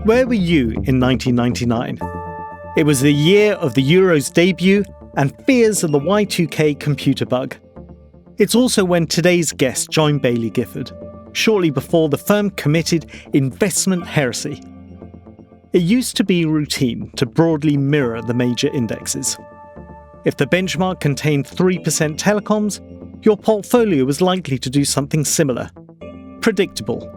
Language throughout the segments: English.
Where were you in 1999? It was the year of the Euro's debut and fears of the Y2K computer bug. It's also when today's guest joined Baillie Gifford, shortly before the firm committed investment heresy. It used to be routine to broadly mirror the major indexes. If the benchmark contained 3% telecoms, your portfolio was likely to do something similar. Predictable,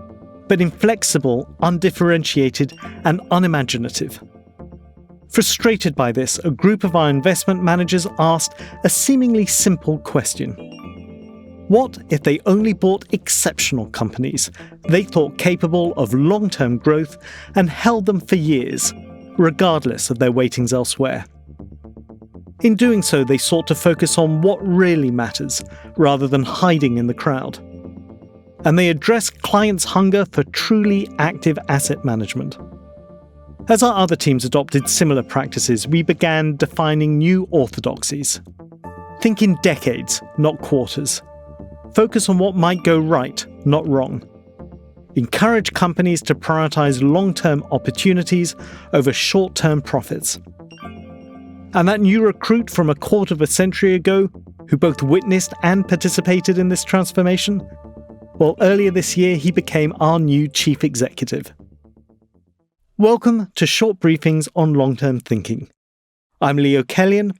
but inflexible, undifferentiated, and unimaginative. Frustrated by this, a group of our investment managers asked a seemingly simple question. What if they only bought exceptional companies they thought capable of long-term growth and held them for years, regardless of their weightings elsewhere? In doing so, they sought to focus on what really matters, rather than hiding in the crowd. And they addressed clients' hunger for truly active asset management. As our other teams adopted similar practices, we began defining new orthodoxies. Think in decades, not quarters. Focus on what might go right, not wrong. Encourage companies to prioritize long-term opportunities over short-term profits. And that new recruit from a quarter of a century ago, who both witnessed and participated in this transformation, well, earlier this year he became our new chief executive. Welcome to Short Briefings on Long-Term Thinking. I'm Leo Kellion,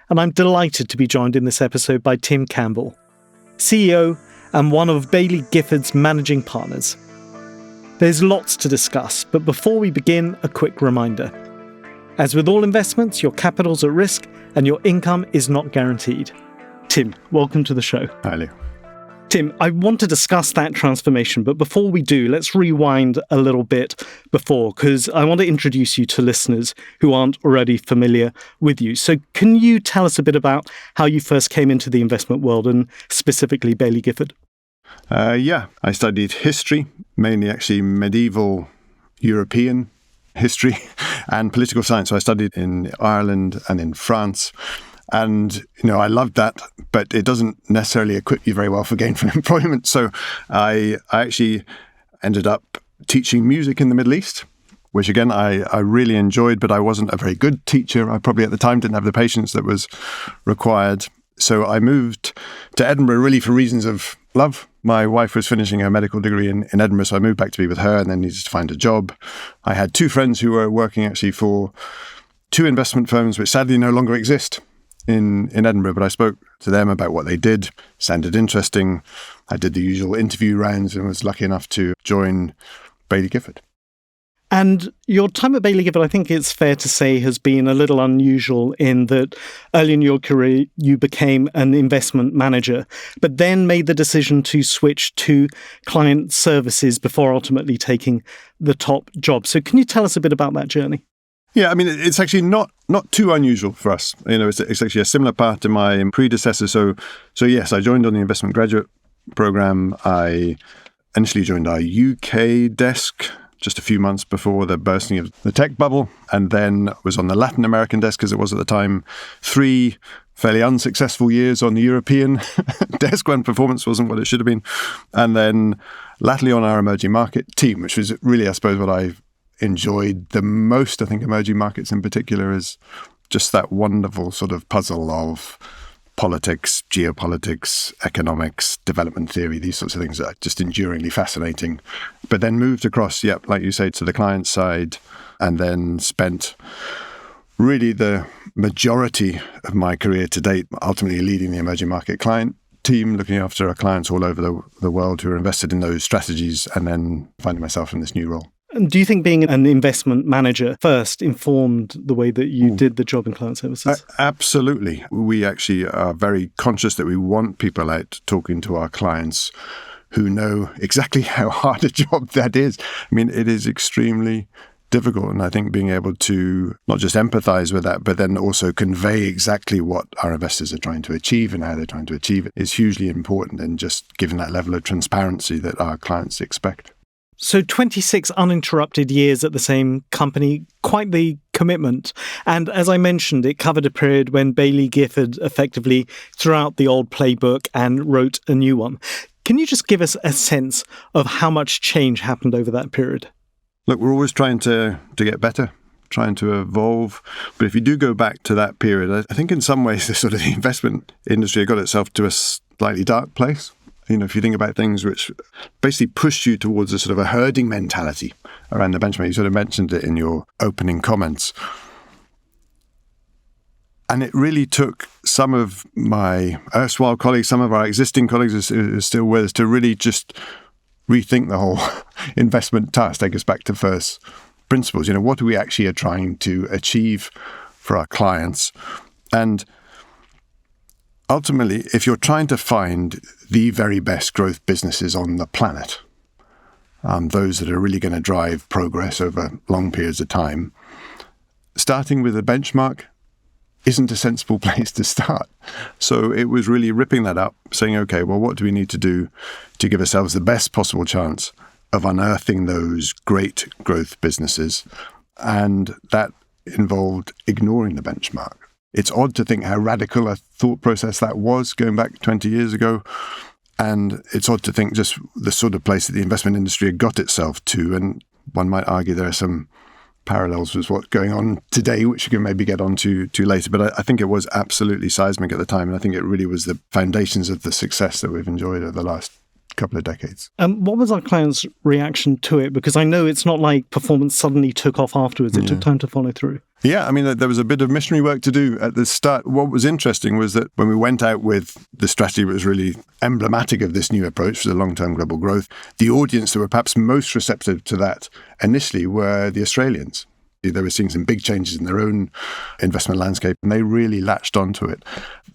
and I'm delighted to be joined in this episode by Tim Campbell, CEO and one of Baillie Gifford's managing partners. There's lots to discuss, but before we begin, a quick reminder. As with all investments, your capital's at risk and your income is not guaranteed. Tim, welcome to the show. Hi, Leo. Tim, I want to discuss that transformation, but before we do, let's rewind a little bit before, because I want to introduce you to listeners who aren't already familiar with you. So can you tell us a bit about how you first came into the investment world, and specifically Baillie Gifford? I studied history, mainly actually medieval European history and political science. So I studied in Ireland and in France. And, I loved that, but it doesn't necessarily equip you very well for gainful employment. So I actually ended up teaching music in the Middle East, which again, I really enjoyed, but I wasn't a very good teacher. I probably at the time didn't have the patience that was required. So I moved to Edinburgh really for reasons of love. My wife was finishing her medical degree in Edinburgh, so I moved back to be with her and then needed to find a job. I had two friends who were working actually for two investment firms, which sadly no longer exist in Edinburgh, but I spoke to them about what they did, sounded interesting. I did the usual interview rounds and was lucky enough to join Baillie Gifford. And your time at Baillie Gifford, I think it's fair to say, has been a little unusual in that early in your career, you became an investment manager, but then made the decision to switch to client services before ultimately taking the top job. So can you tell us a bit about that journey? Yeah, I mean, it's actually not too unusual for us. It's actually a similar path to my predecessor. So yes, I joined on the investment graduate program. I initially joined our UK desk just a few months before the bursting of the tech bubble, and then was on the Latin American desk, as it was at the time, 3 fairly unsuccessful years on the European desk when performance wasn't what it should have been, and then latterly on our emerging market team, which was really, I suppose, what I enjoyed the most. I think emerging markets in particular is just that wonderful sort of puzzle of politics, geopolitics, economics, development theory, these sorts of things that are just enduringly fascinating. But then moved across, like you say, to the client side, and then spent really the majority of my career to date ultimately leading the emerging market client team, looking after our clients all over the world who are invested in those strategies, and then finding myself in this new role. And do you think being an investment manager first informed the way that you did the job in client services? Absolutely. We actually are very conscious that we want people out talking to our clients who know exactly how hard a job that is. I mean, it is extremely difficult. And I think being able to not just empathize with that, but then also convey exactly what our investors are trying to achieve and how they're trying to achieve it is hugely important, and just giving that level of transparency that our clients expect. So 26 uninterrupted years at the same company, quite the commitment. And as I mentioned, it covered a period when Baillie Gifford effectively threw out the old playbook and wrote a new one. Can you just give us a sense of how much change happened over that period? Look, we're always trying to get better, trying to evolve. But if you do go back to that period, I think in some ways the sort of the investment industry got itself to a slightly dark place. If you think about things which basically pushed you towards a sort of a herding mentality around the benchmark. You sort of mentioned it in your opening comments. And it really took some of my erstwhile colleagues, some of our existing colleagues who are still with us, to really just rethink the whole investment task, take us back to first principles. What are we actually are trying to achieve for our clients? And ultimately, if you're trying to find the very best growth businesses on the planet, those that are really going to drive progress over long periods of time, starting with a benchmark isn't a sensible place to start. So it was really ripping that up, saying, okay, well, what do we need to do to give ourselves the best possible chance of unearthing those great growth businesses? And that involved ignoring the benchmark. It's odd to think how radical a thought process that was going back 20 years ago. And it's odd to think just the sort of place that the investment industry had got itself to. And one might argue there are some parallels with what's going on today, which you can maybe get onto later. But I think it was absolutely seismic at the time. And I think it really was the foundations of the success that we've enjoyed over the last couple of decades. What was our clients' reaction to it? Because I know it's not like performance suddenly took off afterwards. It took time to follow through. Yeah, I mean, there was a bit of missionary work to do at the start. What was interesting was that when we went out with the strategy that was really emblematic of this new approach for the long-term global growth, the audience that were perhaps most receptive to that initially were the Australians. They were seeing some big changes in their own investment landscape, and they really latched onto it.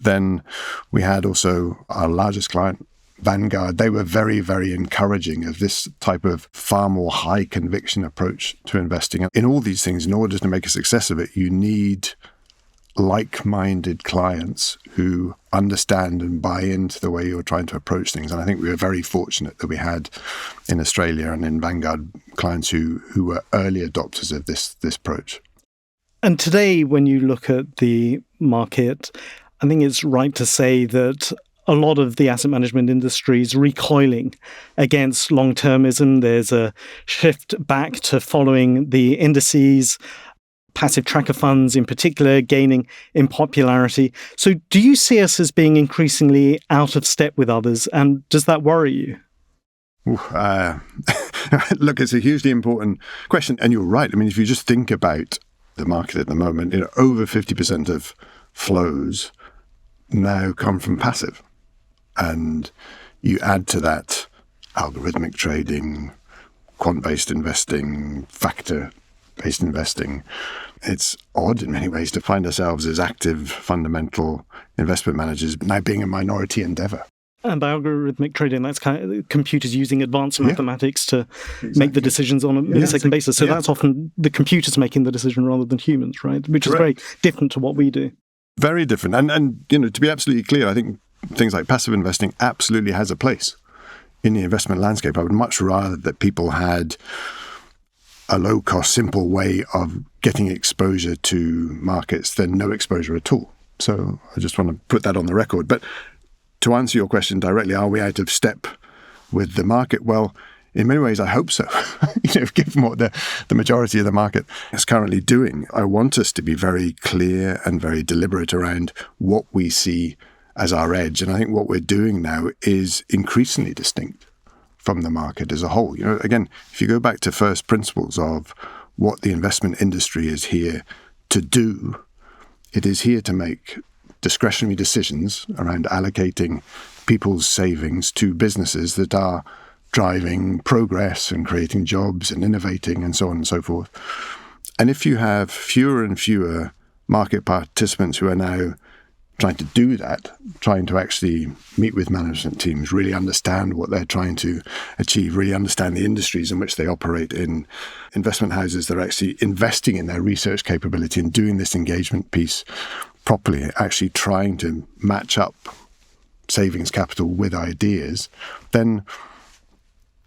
Then we had also our largest client, Vanguard. They were very, very encouraging of this type of far more high conviction approach to investing. In all these things, in order to make a success of it, you need like-minded clients who understand and buy into the way you're trying to approach things. And I think we were very fortunate that we had in Australia and in Vanguard clients who were early adopters of this approach. And today, when you look at the market, I think it's right to say that a lot of the asset management industry is recoiling against long-termism. There's a shift back to following the indices, passive tracker funds in particular gaining in popularity. So do you see us as being increasingly out of step with others? And does that worry you? Look, it's a hugely important question. And you're right. I mean, if you just think about the market at the moment, over 50% of flows now come from passive. And you add to that algorithmic trading, quant-based investing, factor-based investing. It's odd in many ways to find ourselves as active, fundamental investment managers now being a minority endeavor. And by algorithmic trading, that's kind of computers using advanced mathematics to make the decisions on a millisecond basis. So that's often the computers making the decision rather than humans, right? Which is very different to what we do. Very different. And to be absolutely clear, I think things like passive investing absolutely has a place in the investment landscape. I would much rather that people had a low-cost, simple way of getting exposure to markets than no exposure at all. So I just want to put that on the record. But to answer your question directly, are we out of step with the market? Well, in many ways, I hope so. Given what the majority of the market is currently doing, I want us to be very clear and very deliberate around what we see as our edge. And I think what we're doing now is increasingly distinct from the market as a whole. Again, if you go back to first principles of what the investment industry is here to do, it is here to make discretionary decisions around allocating people's savings to businesses that are driving progress and creating jobs and innovating and so on and so forth. And if you have fewer and fewer market participants who are now trying to do that, trying to actually meet with management teams, really understand what they're trying to achieve, really understand the industries in which they operate in, investment houses that are actually investing in their research capability and doing this engagement piece properly, actually trying to match up savings capital with ideas, then,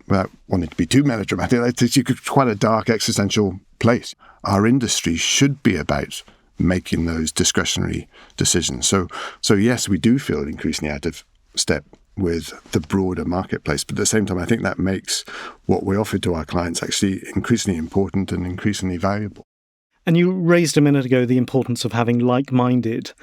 without wanting to be too melodramatic, it's quite a dark existential place. Our industry should be about making those discretionary decisions. So yes, we do feel increasingly out of step with the broader marketplace. But at the same time, I think that makes what we offer to our clients actually increasingly important and increasingly valuable. And you raised a minute ago the importance of having like-minded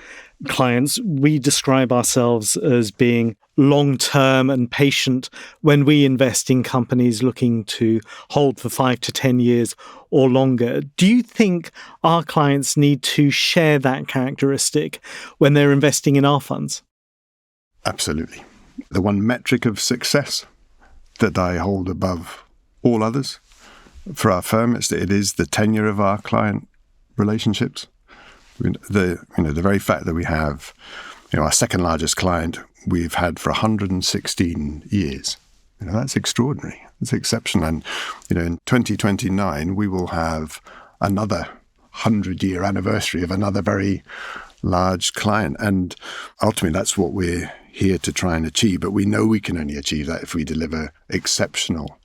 clients. We describe ourselves as being long-term and patient when we invest in companies looking to hold for 5 to 10 years or longer. Do you think our clients need to share that characteristic when they're investing in our funds? Absolutely. The one metric of success that I hold above all others for our firm is that it is the tenure of our client relationships. The very fact that we have, our second largest client we've had for 116 years. That's extraordinary. It's exceptional. And in 2029 we will have another 100-year anniversary of another very large client. And ultimately that's what we're here to try and achieve. But we know we can only achieve that if we deliver exceptional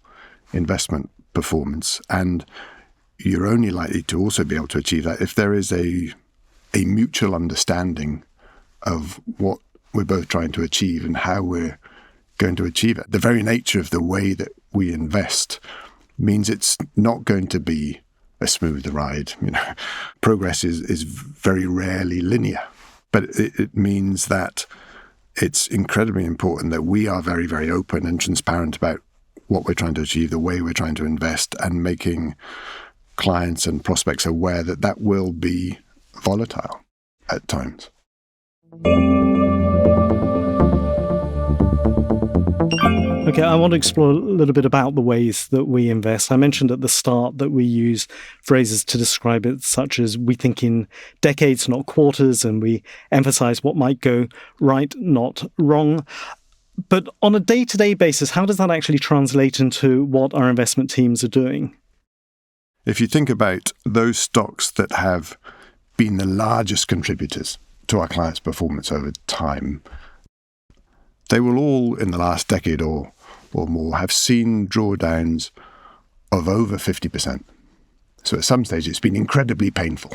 investment performance. And you're only likely to also be able to achieve that if there is a mutual understanding of what we're both trying to achieve and how we're going to achieve it. The very nature of the way that we invest means it's not going to be a smooth ride. Progress is very rarely linear, but it means that it's incredibly important that we are very, very open and transparent about what we're trying to achieve, the way we're trying to invest, and making clients and prospects aware that that will be volatile at times. Okay, I want to explore a little bit about the ways that we invest. I mentioned at the start that we use phrases to describe it, such as we think in decades, not quarters, and we emphasize what might go right, not wrong. But on a day-to-day basis, how does that actually translate into what our investment teams are doing? If you think about those stocks that have been the largest contributors to our clients' performance over time, they will all, in the last decade or more, have seen drawdowns of over 50%. So at some stage, it's been incredibly painful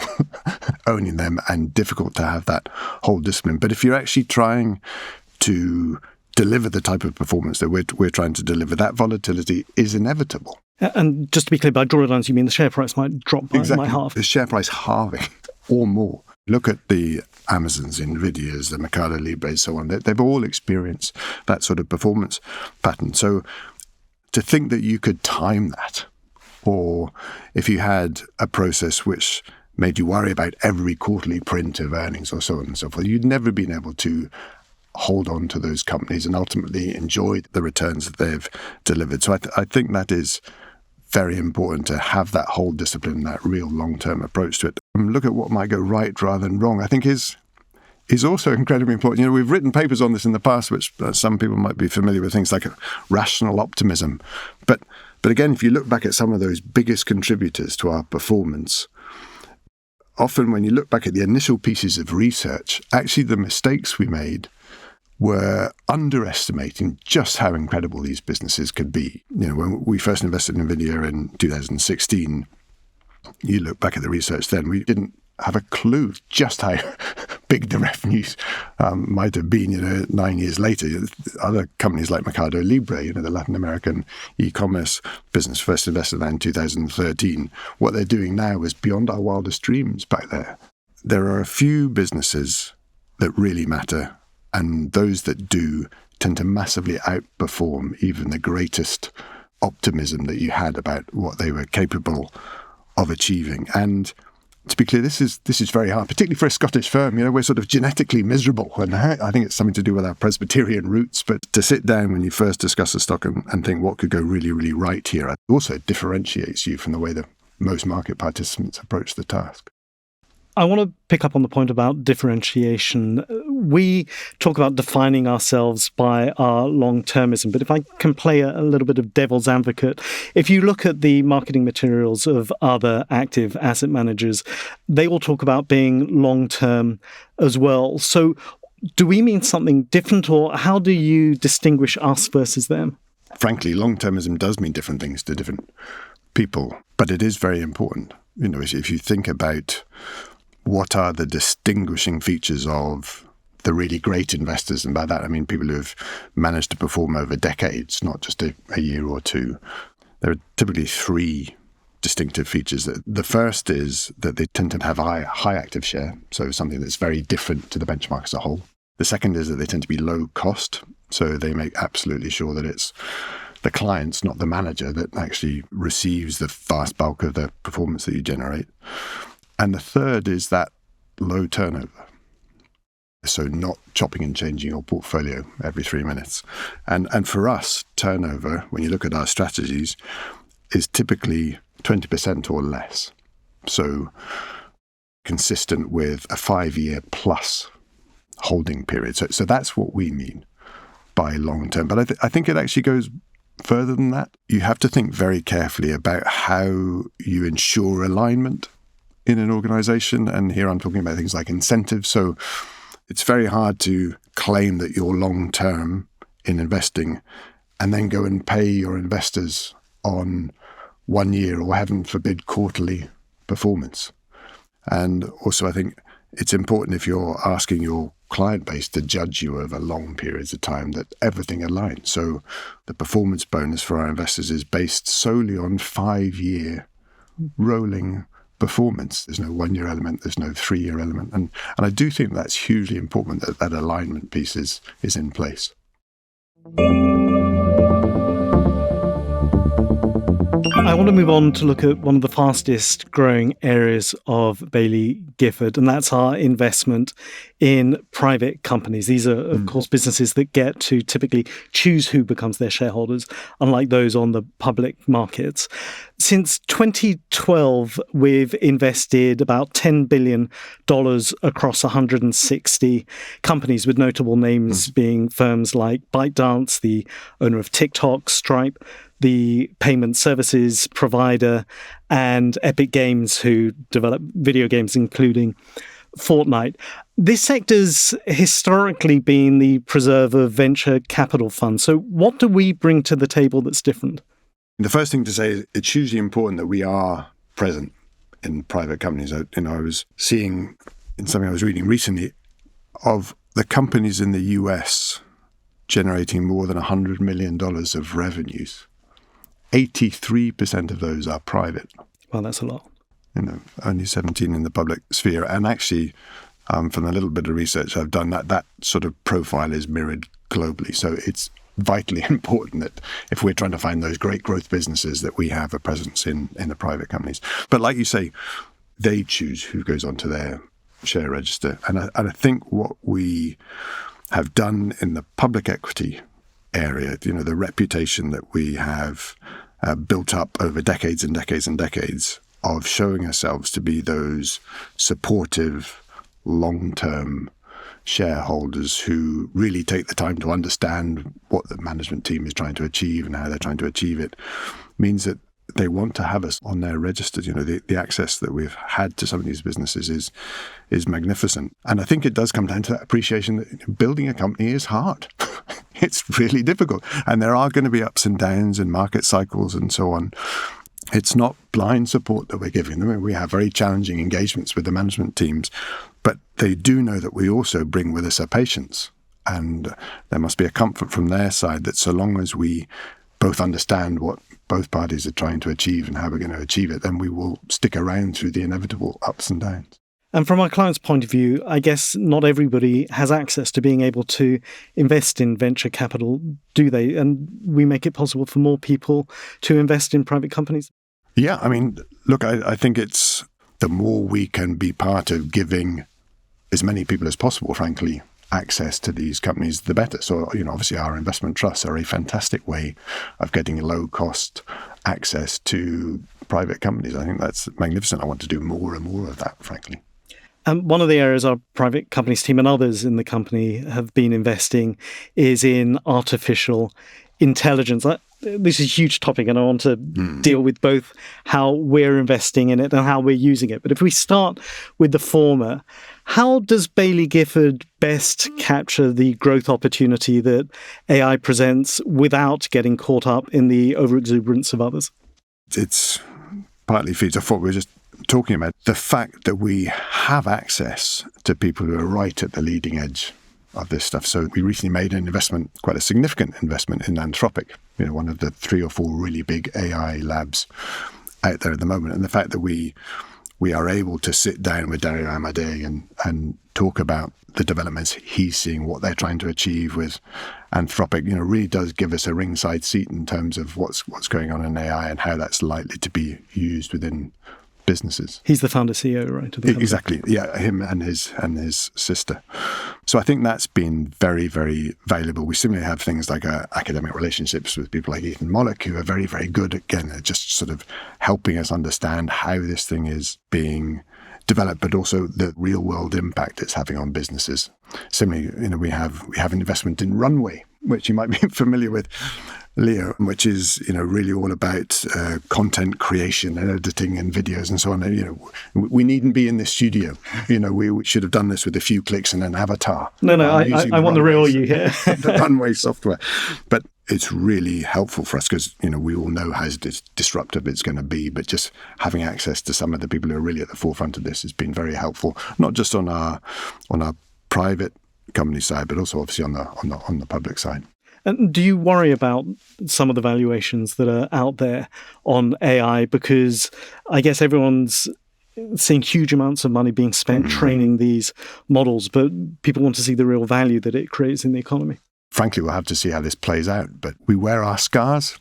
owning them and difficult to have that whole discipline. But if you're actually trying to deliver the type of performance that we're trying to deliver, that volatility is inevitable. And just to be clear, by drawdowns, you mean the share price might drop by half? The share price halving or more. Look at the Amazons, Nvidias, the Mercado Libres, so on. They've all experienced that sort of performance pattern. So to think that you could time that, or if you had a process which made you worry about every quarterly print of earnings or so on and so forth, you'd never been able to hold on to those companies and ultimately enjoy the returns that they've delivered. So I think that is very important to have that whole discipline, that real long-term approach to it. Look at what might go right rather than wrong, I think is also incredibly important. We've written papers on this in the past, which some people might be familiar with, things like rational optimism. But again, if you look back at some of those biggest contributors to our performance, often when you look back at the initial pieces of research, actually the mistakes we made were underestimating just how incredible these businesses could be. When we first invested in Nvidia in 2016, you look back at the research then, we didn't have a clue just how big the revenues might have been. 9 years later, other companies like Mercado Libre, the Latin American e-commerce business, first invested in that in 2013. What they're doing now is beyond our wildest dreams back there. There are a few businesses that really matter, and those that do tend to massively outperform even the greatest optimism that you had about what they were capable of achieving. And to be clear, this is very hard, particularly for a Scottish firm. We're sort of genetically miserable, and I think it's something to do with our Presbyterian roots. But to sit down when you first discuss a stock and think what could go really, really right here, also differentiates you from the way that most market participants approach the task. I want to pick up on the point about differentiation. We talk about defining ourselves by our long-termism, but if I can play a little bit of devil's advocate, if you look at the marketing materials of other active asset managers, they all talk about being long-term as well. So do we mean something different, or how do you distinguish us versus them? Frankly, long-termism does mean different things to different people, but it is very important. If you think about what are the distinguishing features of the really great investors, and by that I mean people who have managed to perform over decades, not just a year or two, there are typically three distinctive features. The first is that they tend to have a high active share, so something that's very different to the benchmark as a whole. The second is that they tend to be low cost, so they make absolutely sure that it's the clients, not the manager, that actually receives the vast bulk of the performance that you generate. And the third is that low turnover. So not chopping and changing your portfolio every 3 minutes. And for us, turnover, when you look at our strategies, is typically 20% or less. So consistent with a 5-year plus holding period. So that's what we mean by long term. But I think it actually goes further than that. You have to think very carefully about how you ensure alignment in an organization. And here I'm talking about things like incentives. So it's very hard to claim that you're long term in investing and then go and pay your investors on 1 year or, heaven forbid, quarterly performance. And also, I think it's important, if you're asking your client base to judge you over long periods of time, that everything aligns. So the performance bonus for our investors is based solely on 5-year rolling performance. There's no 1-year element, there's no 3-year element. And I do think that's hugely important, that that alignment piece is in place. I want to move on to look at one of the fastest growing areas of Baillie Gifford, and that's our investment in private companies. These are, of course, businesses that get to typically choose who becomes their shareholders, unlike those on the public markets. Since 2012, we've invested about $10 billion across 160 companies, with notable names being firms like ByteDance, the owner of TikTok, Stripe, the payment services provider, and Epic Games, who develop video games, including Fortnite. This sector's historically been the preserver of venture capital funds. So what do we bring to the table that's different? The first thing to say is it's hugely important that we are present in private companies. I was seeing in something I was reading recently of the companies in the US generating more than $100 million of revenues. 83% of those are private. Well, that's a lot. Only 17 in the public sphere. And actually, from the little bit of research I've done, that sort of profile is mirrored globally. So it's vitally important that if we're trying to find those great growth businesses, that we have a presence in the private companies. But like you say, they choose who goes onto their share register. And I think what we have done in the public equity area, the reputation that we have built up over decades and decades and decades of showing ourselves to be those supportive, long-term shareholders who really take the time to understand what the management team is trying to achieve and how they're trying to achieve it, means that they want to have us on their registers. The access that we've had to some of these businesses is magnificent. And I think it does come down to that appreciation that building a company is hard. It's really difficult. And there are going to be ups and downs and market cycles and so on. It's not blind support that we're giving them. We have very challenging engagements with the management teams, but they do know that we also bring with us a patience. And there must be a comfort from their side that so long as we both understand what both parties are trying to achieve and how we're going to achieve it, then we will stick around through the inevitable ups and downs. And from our client's point of view, I guess not everybody has access to being able to invest in venture capital, do they? And we make it possible for more people to invest in private companies. Yeah, look, I think it's the more we can be part of giving as many people as possible, frankly, access to these companies, the better. So, obviously our investment trusts are a fantastic way of getting low-cost access to private companies. I think that's magnificent. I want to do more and more of that, frankly. One of the areas our private companies team and others in the company have been investing is in artificial intelligence. This is a huge topic, and I want to deal with both how we're investing in it and how we're using it. But if we start with the former, how does Baillie Gifford best capture the growth opportunity that AI presents without getting caught up in the overexuberance of others? It's partly feeds off what we were just talking about. The fact that we have access to people who are right at the leading edge of this stuff. So we recently made an investment, quite a significant investment in Anthropic, one of the 3 or 4 really big AI labs out there at the moment. And the fact that we are able to sit down with Dario Amodei and talk about the developments he's seeing, what they're trying to achieve with Anthropic, really does give us a ringside seat in terms of what's going on in AI and how that's likely to be used within businesses. He's the founder CEO, right? Of the company. Exactly. Yeah, him and his sister. So I think that's been very, very valuable. We similarly have things like academic relationships with people like Ethan Mollick, who are very, very good, again, at just sort of helping us understand how this thing is being developed, but also the real world impact it's having on businesses. Similarly, we have an investment in Runway, which you might be familiar with, Leo, which is really all about content creation and editing and videos and so on. We needn't be in this studio. We should have done this with a few clicks and an avatar. No, I want the real you here. The Runway software, but it's really helpful for us because we all know how disruptive it's going to be. But just having access to some of the people who are really at the forefront of this has been very helpful, not just on our private company side, but also obviously on the public side. And do you worry about some of the valuations that are out there on AI? Because I guess everyone's seeing huge amounts of money being spent training these models, but people want to see the real value that it creates in the economy. Frankly, we'll have to see how this plays out, but we wear our scars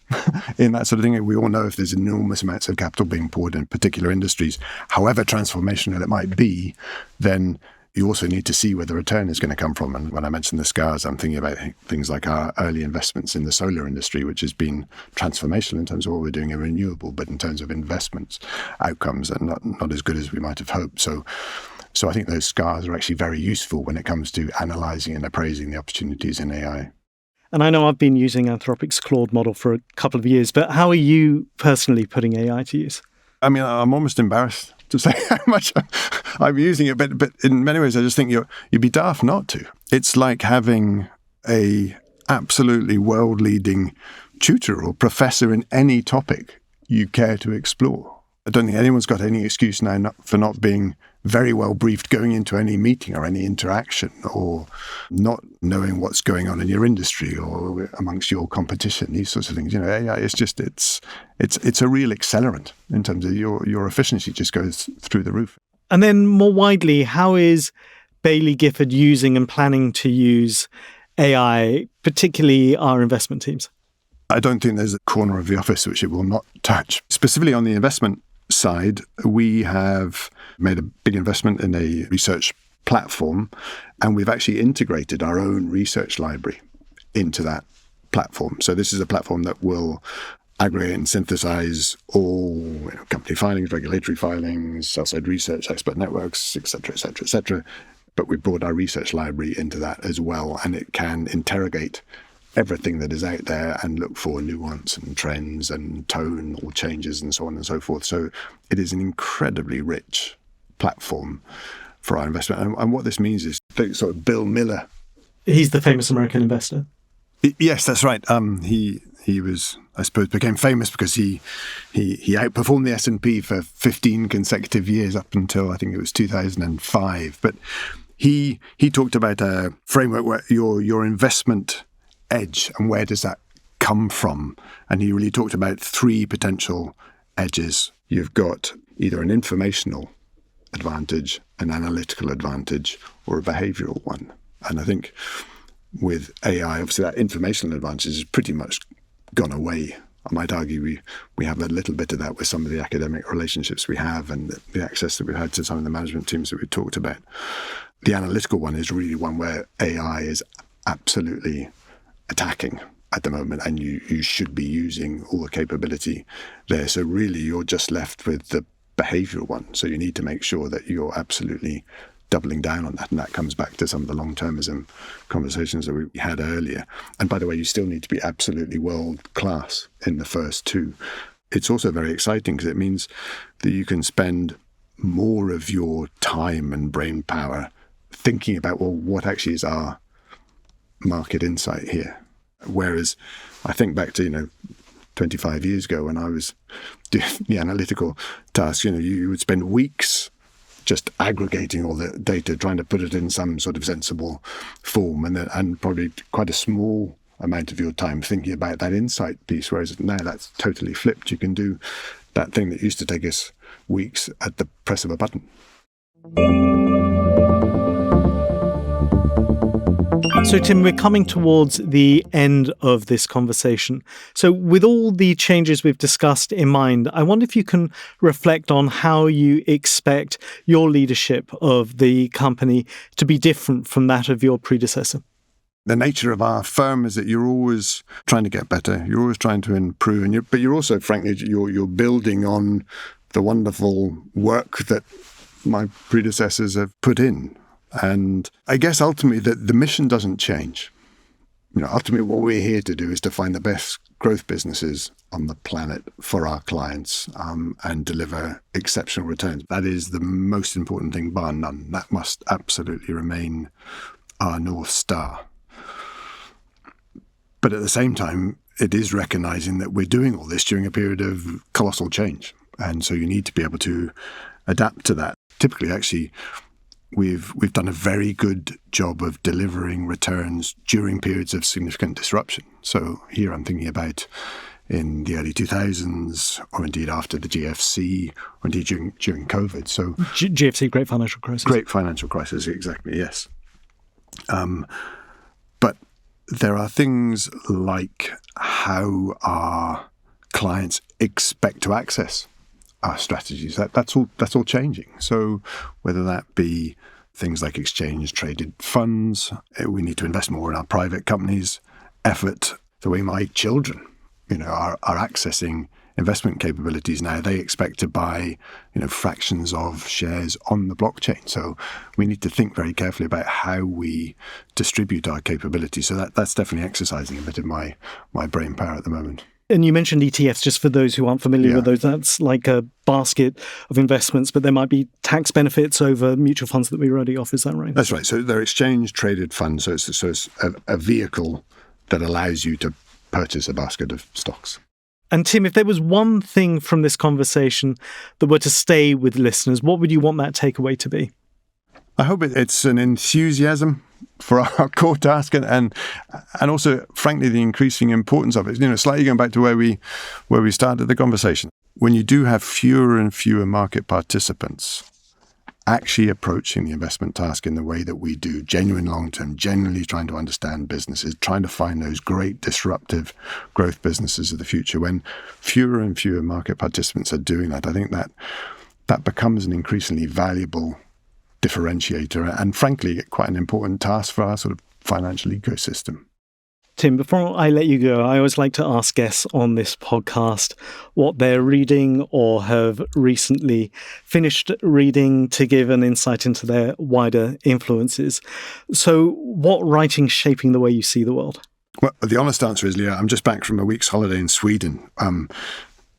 in that sort of thing. We all know if there's enormous amounts of capital being poured in particular industries, however transformational it might be, then you also need to see where the return is going to come from. And when I mention the scars, I'm thinking about things like our early investments in the solar industry, which has been transformational in terms of what we're doing in renewable, but in terms of investments, outcomes are not as good as we might have hoped. So I think those scars are actually very useful when it comes to analysing and appraising the opportunities in AI. And I know I've been using Anthropic's Claude model for a couple of years, but how are you personally putting AI to use? I mean, I'm almost embarrassed to say how much I'm using it, but in many ways, I just think you'd be daft not to. It's like having a absolutely world-leading tutor or professor in any topic you care to explore. I don't think anyone's got any excuse now for not being very well briefed going into any meeting or any interaction, or not knowing what's going on in your industry or amongst your competition, these sorts of things. AI is just, it's a real accelerant in terms of your efficiency just goes through the roof. And then more widely, how is Baillie Gifford using and planning to use AI, particularly our investment teams? I don't think there's a corner of the office which it will not touch. Specifically on the investment side, we have made a big investment in a research platform, and we've actually integrated our own research library into that platform. So this is a platform that will aggregate and synthesize all company filings, regulatory filings, sell-side research, expert networks, et cetera, et cetera, et cetera. But we brought our research library into that as well, and it can interrogate everything that is out there and look for nuance and trends and tone or changes and so on and so forth. So it is an incredibly rich platform for our investment. And what this means is sort of Bill Miller. He's the famous American investor. Yes, that's right. He was, I suppose, became famous because he outperformed the S&P for 15 consecutive years up until I think it was 2005. But he talked about a framework where your investment edge and where does that come from? And he really talked about 3 potential edges. You've got either an informational advantage, an analytical advantage, or a behavioral one. And I think with AI, obviously that informational advantage has pretty much gone away. I might argue we have a little bit of that with some of the academic relationships we have and the access that we've had to some of the management teams that we talked about. The analytical one is really one where AI is absolutely attacking at the moment, and you should be using all the capability there. So really you're just left with the behavioral one. So you need to make sure that you're absolutely doubling down on that. And that comes back to some of the long-termism conversations that we had earlier. And by the way, you still need to be absolutely world-class in the first 2. It's also very exciting because it means that you can spend more of your time and brain power thinking about, well, what actually is our market insight here? Whereas I think back to, 25 years ago when I was doing the analytical tasks, you would spend weeks just aggregating all the data, trying to put it in some sort of sensible form, and probably quite a small amount of your time thinking about that insight piece, whereas now that's totally flipped. You can do that thing that used to take us weeks at the press of a button. So, Tim, we're coming towards the end of this conversation. So with all the changes we've discussed in mind, I wonder if you can reflect on how you expect your leadership of the company to be different from that of your predecessor. The nature of our firm is that you're always trying to get better. You're always trying to improve, but you're also, frankly, you're building on the wonderful work that my predecessors have put in. And I guess ultimately the mission doesn't change. Ultimately what we're here to do is to find the best growth businesses on the planet for our clients, and deliver exceptional returns. That is the most important thing, bar none. That must absolutely remain our North Star. But at the same time, it is recognizing that we're doing all this during a period of colossal change. And so you need to be able to adapt to that. Typically, actually, we've done a very good job of delivering returns during periods of significant disruption. So here I'm thinking about in the early 2000s, or indeed after the GFC, or indeed during COVID. So GFC, Great Financial Crisis. Great Financial Crisis, exactly, yes. But there are things like how our clients expect to access our strategies. That's all changing. So whether that be things like exchange-traded funds, we need to invest more in our private companies' effort. The way my children, are accessing investment capabilities now, they expect to buy, fractions of shares on the blockchain. So we need to think very carefully about how we distribute our capabilities. So that's definitely exercising a bit of my brain power at the moment. And you mentioned ETFs, just for those who aren't familiar with those. That's like a basket of investments, but there might be tax benefits over mutual funds that we already offer. Is that right? That's right. So they're exchange-traded funds. So it's a vehicle that allows you to purchase a basket of stocks. And Tim, if there was one thing from this conversation that were to stay with listeners, what would you want that takeaway to be? I hope it's an enthusiasm for our core task and also, frankly, the increasing importance of it. Slightly going back to where we started the conversation. When you do have fewer and fewer market participants actually approaching the investment task in the way that we do, genuine long-term, genuinely trying to understand businesses, trying to find those great disruptive growth businesses of the future, when fewer and fewer market participants are doing that, I think that becomes an increasingly valuable differentiator and, frankly, quite an important task for our sort of financial ecosystem. Tim, before I let you go, I always like to ask guests on this podcast what they're reading or have recently finished reading to give an insight into their wider influences. So what writing's shaping the way you see the world? Well, the honest answer is, Leah, I'm just back from a week's holiday in Sweden,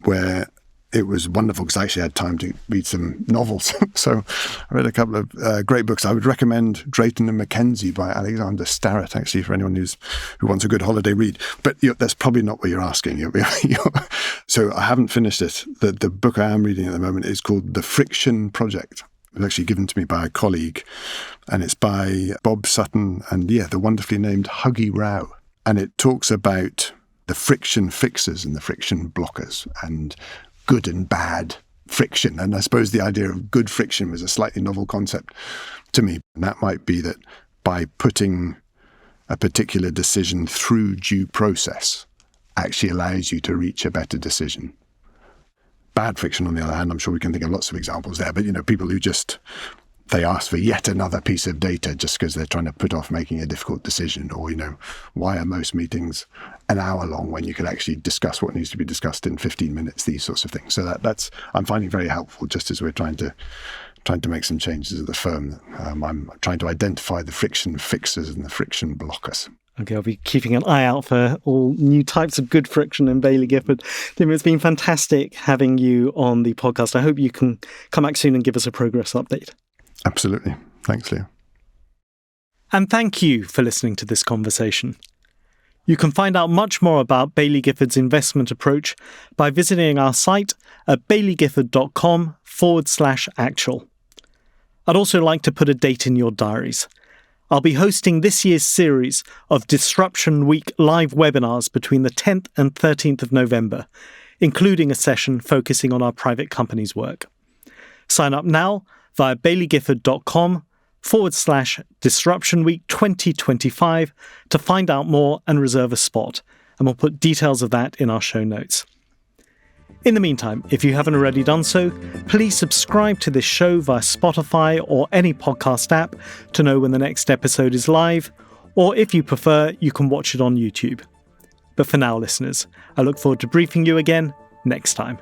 where it was wonderful because I actually had time to read some novels. So I read a couple of great books. I would recommend Drayton and Mackenzie by Alexander Starrett, actually, for anyone who wants a good holiday read. But that's probably not what you're asking. So I haven't finished it. The book I am reading at the moment is called The Friction Project. It was actually given to me by a colleague, and it's by Bob Sutton and, the wonderfully named Huggy Rao. And it talks about the friction fixers and the friction blockers and good and bad friction. And I suppose the idea of good friction was a slightly novel concept to me. And that might be that by putting a particular decision through due process actually allows you to reach a better decision. Bad friction, on the other hand, I'm sure we can think of lots of examples there, but people who they ask for yet another piece of data just because they're trying to put off making a difficult decision, or, why are most meetings an hour long when you could actually discuss what needs to be discussed in 15 minutes, these sorts of things. So that's I'm finding very helpful, just as we're trying to make some changes at the firm. I'm trying to identify the friction fixers and the friction blockers. Okay, I'll be keeping an eye out for all new types of good friction in Baillie Gifford. Tim, it's been fantastic having you on the podcast. I hope you can come back soon and give us a progress update. Absolutely. Thanks, Leo. And thank you for listening to this conversation. You can find out much more about Baillie Gifford's investment approach by visiting our site at bailliegifford.com/actual. I'd also like to put a date in your diaries. I'll be hosting this year's series of Disruption Week live webinars between the 10th and 13th of November, including a session focusing on our private company's work. Sign up now via baileygifford.com/Disruption Week 2025 to find out more and reserve a spot, and we'll put details of that in our show notes. In the meantime, if you haven't already done so, please subscribe to this show via Spotify or any podcast app to know when the next episode is live, or if you prefer, you can watch it on YouTube. But for now, listeners, I look forward to briefing you again next time.